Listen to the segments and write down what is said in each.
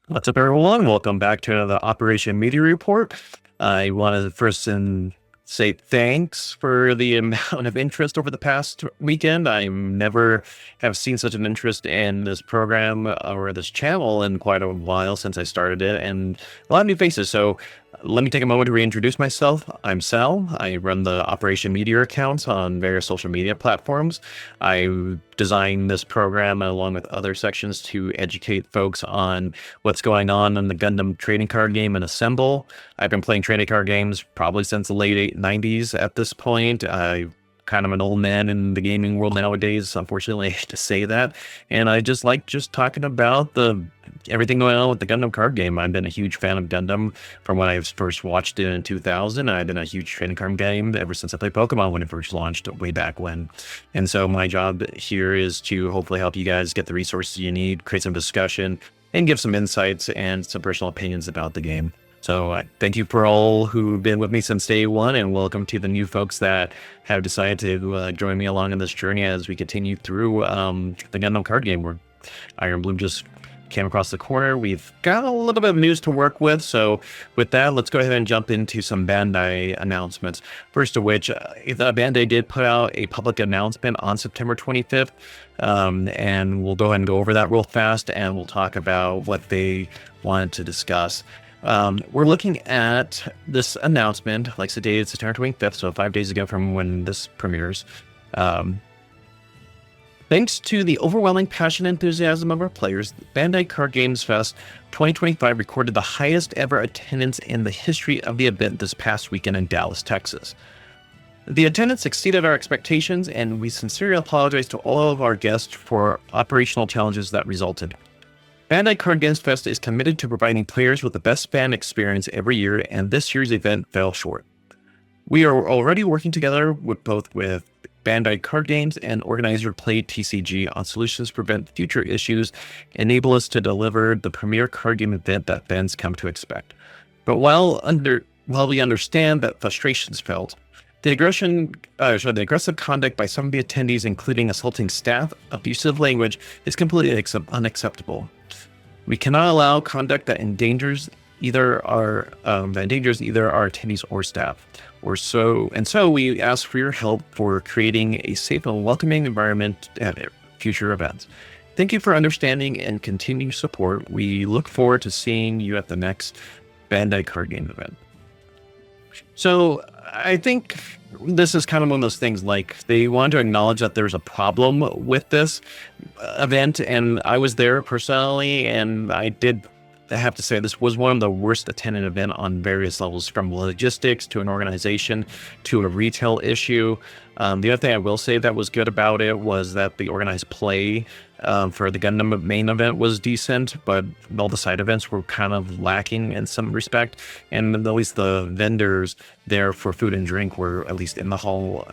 What's up, everyone? Welcome back to another Operation Meteor Report. I want to say thanks for the amount of interest over the past weekend. I never have seen such an interest in this program or this channel in quite a while since I started it, and a lot of new faces. So let me take a moment to reintroduce myself. I'm Sal. I run the Operation Meteor accounts on various social media platforms. I designed this program along with other sections to educate folks on what's going on in the Gundam trading card game and Assemble. I've been playing trading card games probably since the late 90s at this point. I kind of an old man in the gaming world nowadays, unfortunately. I hate to say that. And I just like talking about everything going on with the Gundam card game. I've been a huge fan of Gundam from when I first watched it in 2000. I've been a huge trading card game ever since I played Pokemon when it first launched way back when. And so my job here is to hopefully help you guys get the resources you need, create some discussion, and give some insights and some personal opinions about the game. So thank you for all who've been with me since day one, and welcome to the new folks that have decided to join me along in this journey as we continue through the Gundam card game where Iron Bloom just came across the corner. We've got a little bit of news to work with. So with that, let's go ahead and jump into some Bandai announcements. First of which, Bandai did put out a public announcement on September 25th. And we'll go ahead and go over that real fast, and we'll talk about what they wanted to discuss. We're looking at this announcement, like dated September 25th, so 5 days ago from when this premieres. Thanks to the overwhelming passion and enthusiasm of our players, Bandai Card Games Fest 2025 recorded the highest ever attendance in the history of the event this past weekend in Dallas, Texas. The attendance exceeded our expectations, and we sincerely apologize to all of our guests for operational challenges that resulted. Bandai Card Games Fest is committed to providing players with the best fan experience every year, and this year's event fell short. We are already working together with Bandai Card Games and organizer Play TCG on solutions to prevent future issues, enable us to deliver the premier card game event that fans come to expect. But while we understand that frustrations felt, the aggressive conduct by some of the attendees, including assaulting staff, abusive language, is completely unacceptable. We cannot allow conduct that endangers either our attendees or staff. So we ask for your help for creating a safe and welcoming environment at future events. Thank you for understanding and continued support. We look forward to seeing you at the next Bandai Card Game event. So I think this is kind of one of those things, like they want to acknowledge that there's a problem with this event, and I was there personally, and I did have to say this was one of the worst attended event on various levels, from logistics to an organization to a retail issue. The other thing I will say that was good about it was that the organized play for the Gundam main event was decent, but all the side events were kind of lacking in some respect. And at least the vendors there for food and drink were at least in the hall.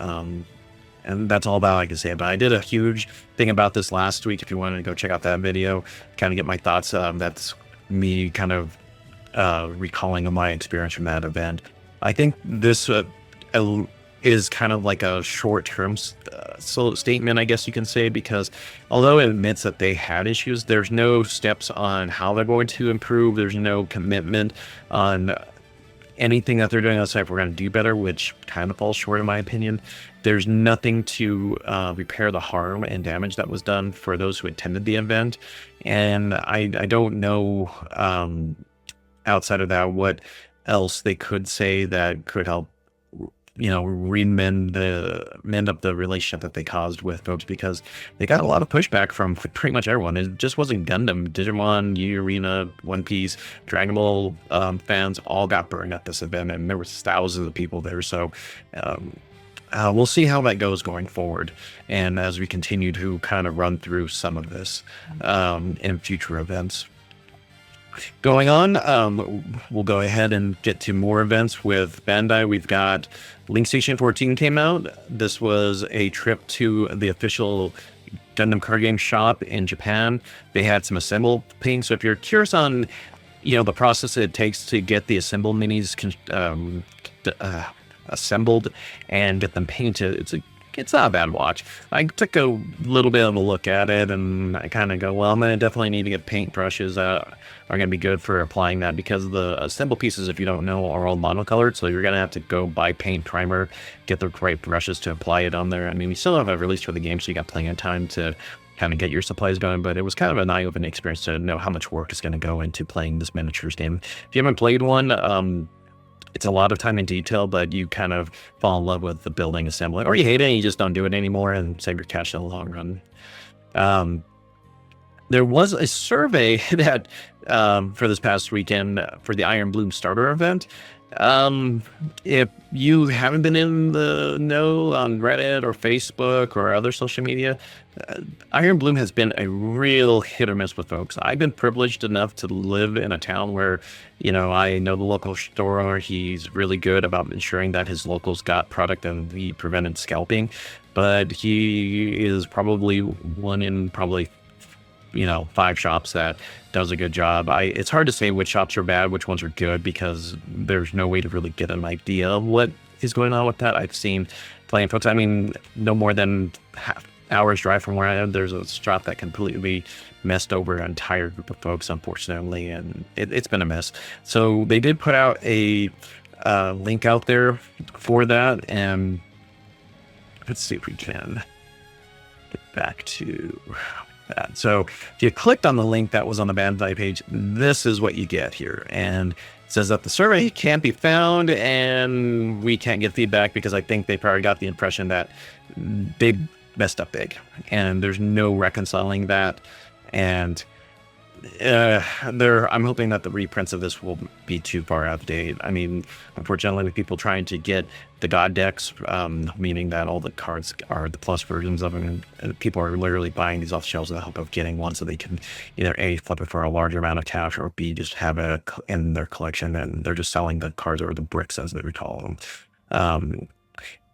And that's all about I can say. But I did a huge thing about this last week. If you wanted to go check out that video, kind of get my thoughts. That's me kind of recalling my experience from that event. I think this is kind of like a short-term statement, I guess you can say, because although it admits that they had issues, there's no steps on how they're going to improve. There's no commitment on anything that they're doing outside. We're going to do better, which kind of falls short in my opinion. There's nothing to repair the harm and damage that was done for those who attended the event. And I don't know outside of that what else they could say that could help, mend up the relationship that they caused with folks, because they got a lot of pushback from pretty much everyone. It just wasn't Gundam. Digimon, Arena, One Piece, Dragon Ball fans all got burned at this event, and there were thousands of people there. So we'll see how that goes going forward, and as we continue to kind of run through some of this in future events. Going on, we'll go ahead and get to more events with Bandai. We've got Link Station 14 came out. This was a trip to the official Gundam card game shop in Japan. They had some assemble things. So if you're curious on, the process it takes to get the assemble minis assembled and get them painted, it's it's not a bad watch. I took a little bit of a look at it, and I kind of go, well, I'm going to definitely need to get paint brushes that are going to be good for applying that, because the assemble pieces, if you don't know, are all monocolored. So you're going to have to go buy paint primer, get the right brushes to apply it on there. I mean, we still have a release for the game, so you got plenty of time to kind of get your supplies going, but it was kind of an eye-opening experience to know how much work is going to go into playing this miniatures game. If you haven't played one, it's a lot of time and detail, but you kind of fall in love with the building assembly, or you hate it and you just don't do it anymore and save your cash in the long run. There was a survey that for this past weekend for the Iron Bloom starter event. If you haven't been in the know on Reddit or Facebook or other social media, Iron Bloom has been a real hit or miss with folks. I've been privileged enough to live in a town where, I know the local store. He's really good about ensuring that his locals got product and he prevented scalping, but he is probably one in 5 shops that does a good job. It's hard to say which shops are bad, which ones are good, because there's no way to really get an idea of what is going on with that. I've seen plenty of folks. I mean, no more than half hour's drive from where I am, there's a shop that completely messed over an entire group of folks, unfortunately, and it's been a mess. So they did put out a link out there for that, and let's see if we can get back to that. So if you clicked on the link that was on the Bandai page, this is what you get here. And it says that the survey can't be found and we can't get feedback, because I think they probably got the impression that they messed up big and there's no reconciling that. And I'm hoping that the reprints of this will be too far out of date. I mean, unfortunately, with people trying to get the God decks, meaning that all the cards are the plus versions of them, and people are literally buying these off shelves in the hope of getting one so they can either A, flip it for a larger amount of cash, or B, just have it in their collection, and they're just selling the cards, or the bricks as they call them.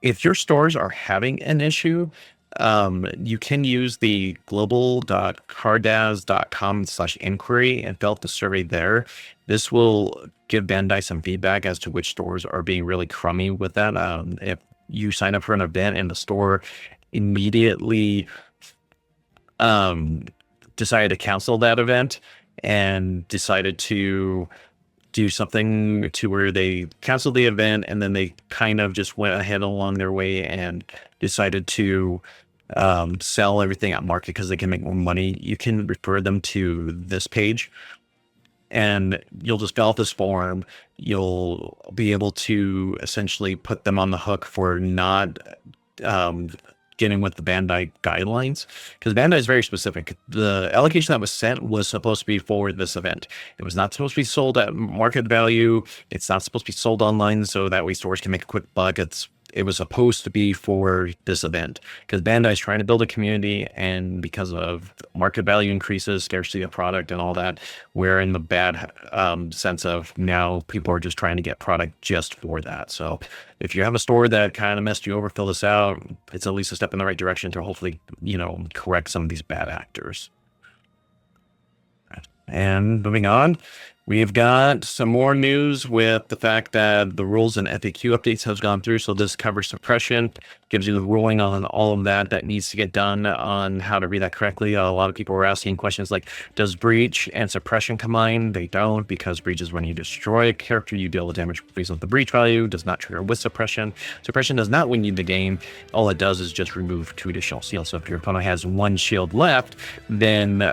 If your stores are having an issue, you can use the global.cardaz.com/inquiry and fill out the survey there. This will give Bandai some feedback as to which stores are being really crummy with that. If you sign up for an event and the store immediately decided to cancel that event and decided to do something to where they canceled the event and then they kind of just went ahead along their way and decided to sell everything at market because they can make more money, you can refer them to this page, and you'll just fill out this form. You'll be able to essentially put them on the hook for not getting with the Bandai guidelines, because Bandai is very specific. The allocation that was sent was supposed to be for this event. It was not supposed to be sold at market value. It's not supposed to be sold online so that way stores can make a quick buck. It was supposed to be for this event, because Bandai is trying to build a community, and because of market value increases, scarcity of product and all that, we're in the bad sense of now people are just trying to get product just for that. So if you have a store that kind of messed you over, fill this out. It's at least a step in the right direction to hopefully, correct some of these bad actors. And moving on, we've got some more news with the fact that the rules and FAQ updates has gone through. So this covers suppression, gives you the ruling on all of that needs to get done on how to read that correctly. A lot of people were asking questions like, does breach and suppression combine? They don't, because breach is when you destroy a character, you deal the damage based on the breach value, does not trigger with suppression. Suppression does not win you the game. All it does is just remove 2 additional shields. So if your opponent has 1 shield left, then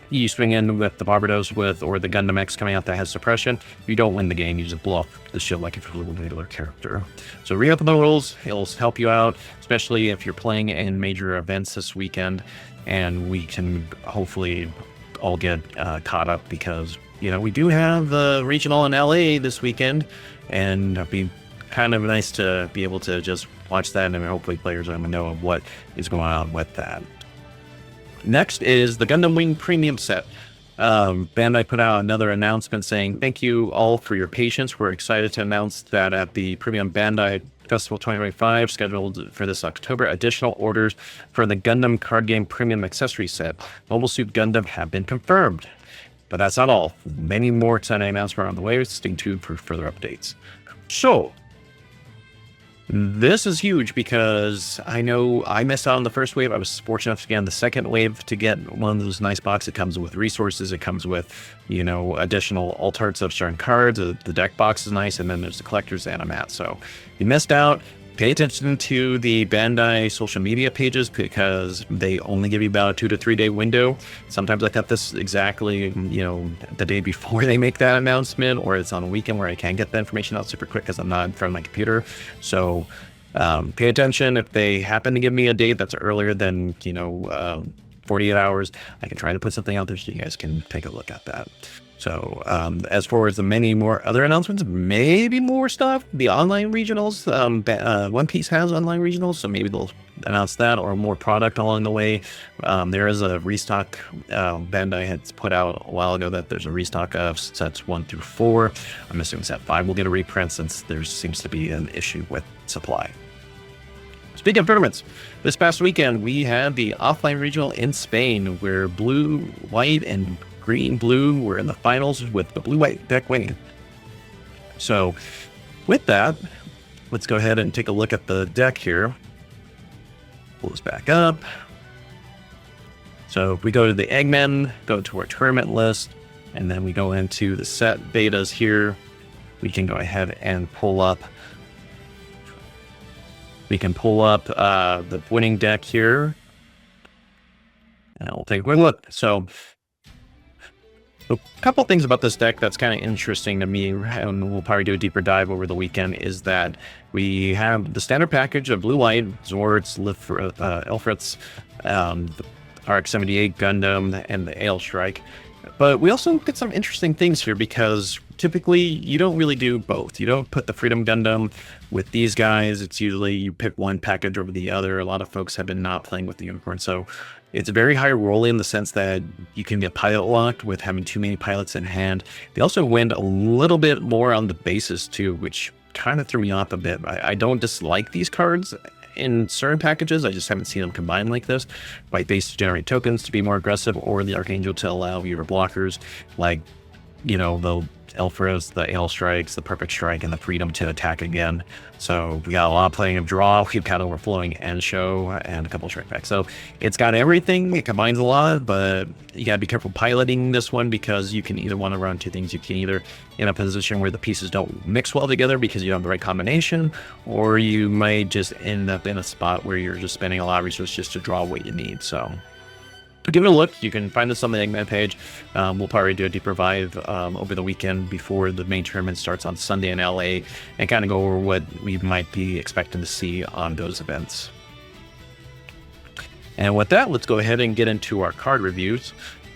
you swing in with the Barbados or the Gundam X coming out that has suppression. You don't win the game, you just blow up the shield like if it was a regular character. So reopen the rules, it'll help you out, especially if you're playing in major events this weekend, and we can hopefully all get caught up, because we do have the regional in LA this weekend, and it'd be kind of nice to be able to just watch that, and hopefully players are going to know what is going on with that. Next is the Gundam Wing Premium set. Bandai put out another announcement saying, thank you all for your patience. We're excited to announce that at the Premium Bandai Festival 2025, scheduled for this October, additional orders for the Gundam Card Game Premium Accessory Set, Mobile Suit Gundam, have been confirmed. But that's not all. Many more exciting announcements are on the way. Stay tuned for further updates. So, This is huge because I know I missed out on the first wave. I was fortunate enough to get on the second wave to get one of those nice boxes. It comes with resources. It comes with, additional alt arts of certain cards. The deck box is nice, and then there's the collector's animat. So you missed out. Pay attention to the Bandai social media pages because they only give you about a 2 to 3 day window. Sometimes I got this exactly, the day before they make that announcement, or it's on a weekend where I can't get the information out super quick because I'm not in front of my computer. So pay attention. If they happen to give me a date that's earlier than, 48 hours, I can try to put something out there so you guys can take a look at that. So as far as the many more other announcements, maybe more stuff. The online regionals, One Piece has online regionals, so maybe they'll announce that or more product along the way. There is a restock. Bandai had put out a while ago that there's a restock of sets 1 through 4. I'm assuming set 5 will get a reprint since there seems to be an issue with supply. Speaking of tournaments, this past weekend we had the offline regional in Spain where blue, white, and green, blue were in the finals with the blue-white deck winning. So with that, let's go ahead and take a look at the deck here. Pull this back up. So if we go to the Eggman, go to our tournament list, and then we go into the set betas here, we can go ahead and pull up. We can pull up the winning deck here. And we'll take a quick look. So a couple things about this deck that's kind of interesting to me, and we'll probably do a deeper dive over the weekend, is that we have the standard package of blue-white, Zords, Elfrits, the RX-78 Gundam, and the Ale Strike. But we also get some interesting things here because typically you don't really do both. You don't put the Freedom Gundam with these guys. It's usually you pick one package over the other. A lot of folks have been not playing with the Unicorn. So it's very high rolling in the sense that you can get pilot locked with having too many pilots in hand. They also win a little bit more on the bases too, which kind of threw me off a bit. I don't dislike these cards in certain packages. I just haven't seen them combined like this. White base to generate tokens to be more aggressive, or the Archangel to allow your blockers like, the Elfras, the Ale Strikes, the Perfect Strike, and the Freedom to attack again. So we got a lot of playing of draw. We've got Overflowing and Show and a couple of strike packs. So it's got everything. It combines a lot, but you got to be careful piloting this one because you can either want to run two things. You can either in a position where the pieces don't mix well together because you don't have the right combination, or you might just end up in a spot where you're just spending a lot of resources just to draw what you need. So give it a look. You can find this on the Eggman page. We'll probably do a deeper dive over the weekend before the main tournament starts on Sunday in LA and kind of go over what we might be expecting to see on those events. And with that, let's go ahead and get into our card reviews.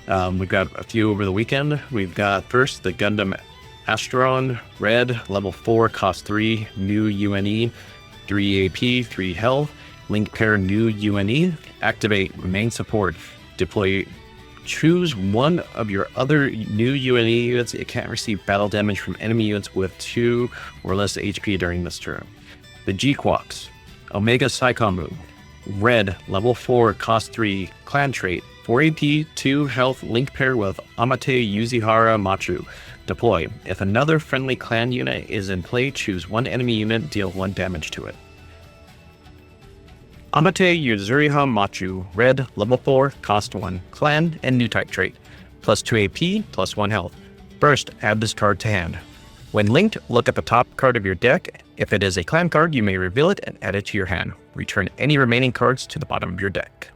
We've got a few over the weekend. We've got first the Gundam Astron, red, level 4, cost 3, new UNE, 3 AP, 3 health, link pair, new UNE, activate, remain support. Deploy, choose one of your other new UNE units. It can't receive battle damage from enemy units with 2 or less HP during this turn. The G-Quox, Omega Psychomu, red, level 4, cost 3, clan trait, 4 AP, 2 health, link pair with Amate Yuzihara Machu. Deploy. If another friendly clan unit is in play, choose one enemy unit, deal 1 damage to it. Amate Yuzuriha Machu, red, level 4, cost 1, clan, and new type trait, plus 2 AP, plus 1 health. First, add this card to hand. When linked, look at the top card of your deck. If it is a clan card, you may reveal it and add it to your hand. Return any remaining cards to the bottom of your deck.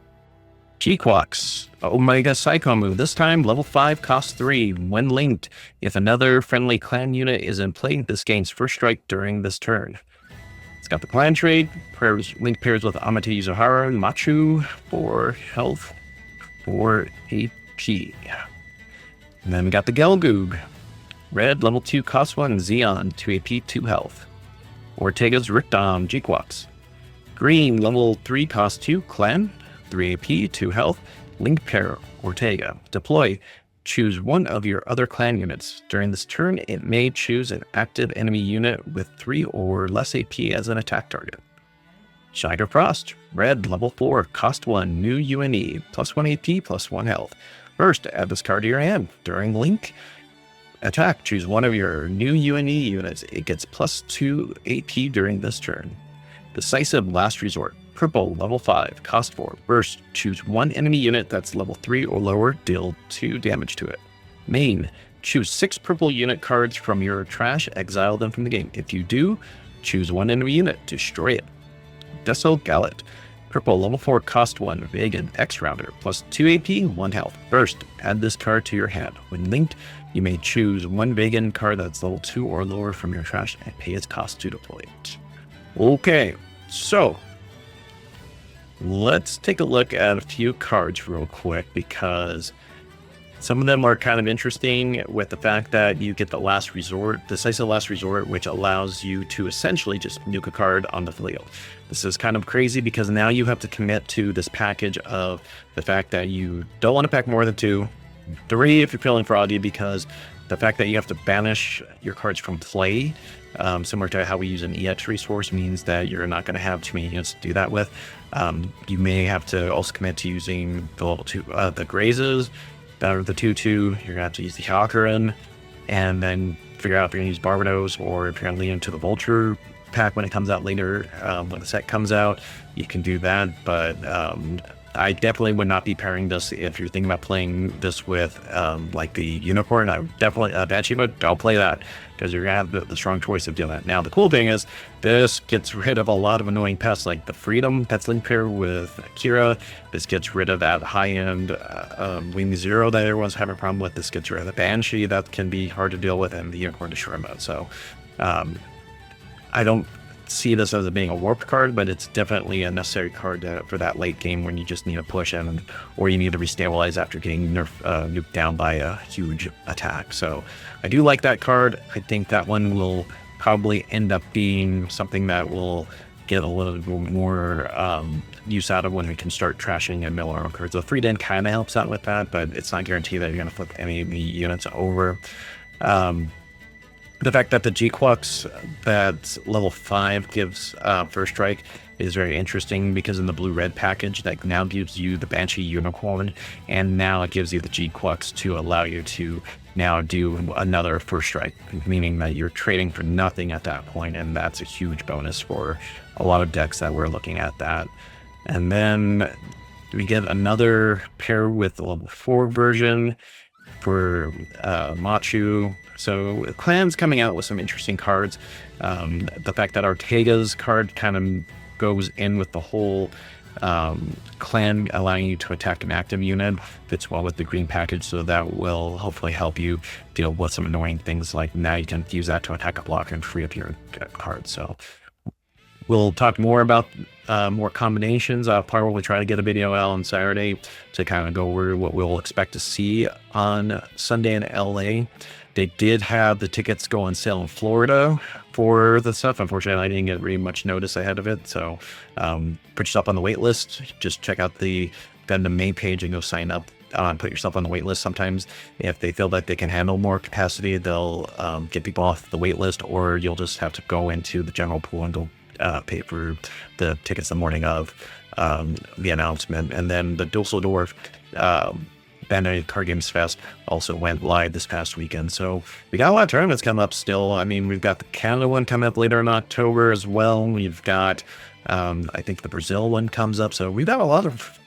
G-Quox, Omega Psychomu, this time level 5, cost 3. When linked, if another friendly clan unit is in play, this gains first strike during this turn. It's got the clan trait, link pairs with Amate Yuzihara Machu, 4 health, 4 AP. And then we got the Gelgoog, red, level 2, cost 1, Xeon, 2 AP, 2 health. Ortega's Rictom, G-Quox, green, level 3, cost 2, clan, 3 AP, 2 health, link pair, Ortega. Deploy. Choose one of your other clan units. During this turn, it may choose an active enemy unit with 3 or less AP as an attack target. Shiger Frost, red, level 4, cost 1, new UNE, plus 1 AP, plus 1 health. First, add this card to your hand. During link attack, choose one of your new UNE units. It gets plus 2 AP during this turn. Decisive Last Resort. Purple, level 5, cost 4. Burst, choose one enemy unit that's level 3 or lower, deal 2 damage to it. Main, choose 6 purple unit cards from your trash, exile them from the game. If you do, choose one enemy unit, destroy it. Desil Gallet. Purple, level 4, cost 1, Vegan, X-Rounder, plus 2 AP, 1 health. Burst, add this card to your hand. When linked, you may choose one Vegan card that's level 2 or lower from your trash and pay its cost to deploy it. Okay, so let's take a look at a few cards real quick, because some of them are kind of interesting with the fact that you get the Last Resort, Decisive Last Resort, which allows you to essentially just nuke a card on the field. This is kind of crazy because now you have to commit to this package of the fact that you don't want to pack more than 2, 3 if you're feeling froggy, because the fact that you have to banish your cards from play, similar to how we use an EX resource, means that you're not going to have too many units to do that with. You may have to also commit to using the level 2, the Grazes, or the 2/2. You're going to have to use the Hawkerin, and then figure out if you're going to use Barbados or if you're going to lean into the Vulture pack when it comes out later. When the set comes out, you can do that, but I definitely would not be pairing this if you're thinking about playing this with like the Unicorn. I would definitely, Banshee mode, don't play that, because you're going to have the strong choice of doing that. Now, the cool thing is this gets rid of a lot of annoying pests, like the Freedom that's linked pair with Kira. This gets rid of that high-end Wing Zero that everyone's having a problem with. This gets rid of the Banshee that can be hard to deal with, and the Unicorn Destroy mode. So I don't see this as being a warped card, but it's definitely a necessary card for that late game when you just need to push in, or you need to restabilize after getting nuked down by a huge attack. So I do like that card. I think that one will probably end up being something that will get a little bit more use out of when we can start trashing and mill armor cards. The Freedom kind of helps out with that, but it's not guaranteed that you're going to flip any units over. The fact that the G-Quux that's level 5 gives First Strike is very interesting, because in the blue-red package that now gives you the Banshee Unicorn, and now it gives you the G-Quux to allow you to now do another First Strike, meaning that you're trading for nothing at that point, and that's a huge bonus for a lot of decks that we're looking at that. And then we get another pair with the level 4 version for Machu. So Clan's coming out with some interesting cards. The fact that Ortega's card kind of goes in with the whole Clan, allowing you to attack an active unit, fits well with the green package, so that will hopefully help you deal with some annoying things, like now you can use that to attack a blocker and free up your card. So we'll talk more about more combinations. Probably try to get a video out on Saturday to kind of go over what we'll expect to see on Sunday in LA. They did have the tickets go on sale in Florida for the stuff. Unfortunately, I didn't get really much notice ahead of it. So put yourself on the wait list. Just check out the Gundam main page and go sign up. Put yourself on the wait list. Sometimes if they feel that they can handle more capacity, they'll get people off the wait list, or you'll just have to go into the general pool and go pay for the tickets the morning of the announcement. And then the Dusseldorf Bandai Card Games Fest also went live this past weekend. So we got a lot of tournaments coming up still. I mean, we've got the Canada one coming up later in October as well. We've got, I think the Brazil one comes up. So we've got a lot of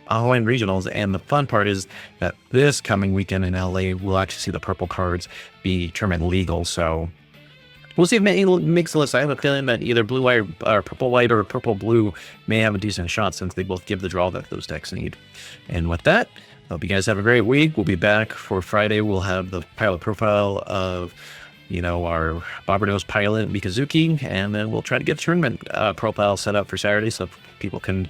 online regionals. And the fun part is that this coming weekend in LA, we'll actually see the purple cards be tournament legal. So we'll see if it makes the list. I have a feeling that either blue white or purple white or purple blue may have a decent shot, since they both give the draw that those decks need. And with that, hope you guys have a great week. We'll be back for Friday. We'll have the pilot profile of, our Barbados pilot, Mikazuki, and then we'll try to get the tournament profile set up for Saturday so people can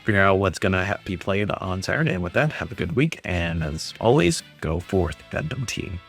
figure out what's going to be played on Saturday. And with that, have a good week. And as always, go forth, Gundam Team.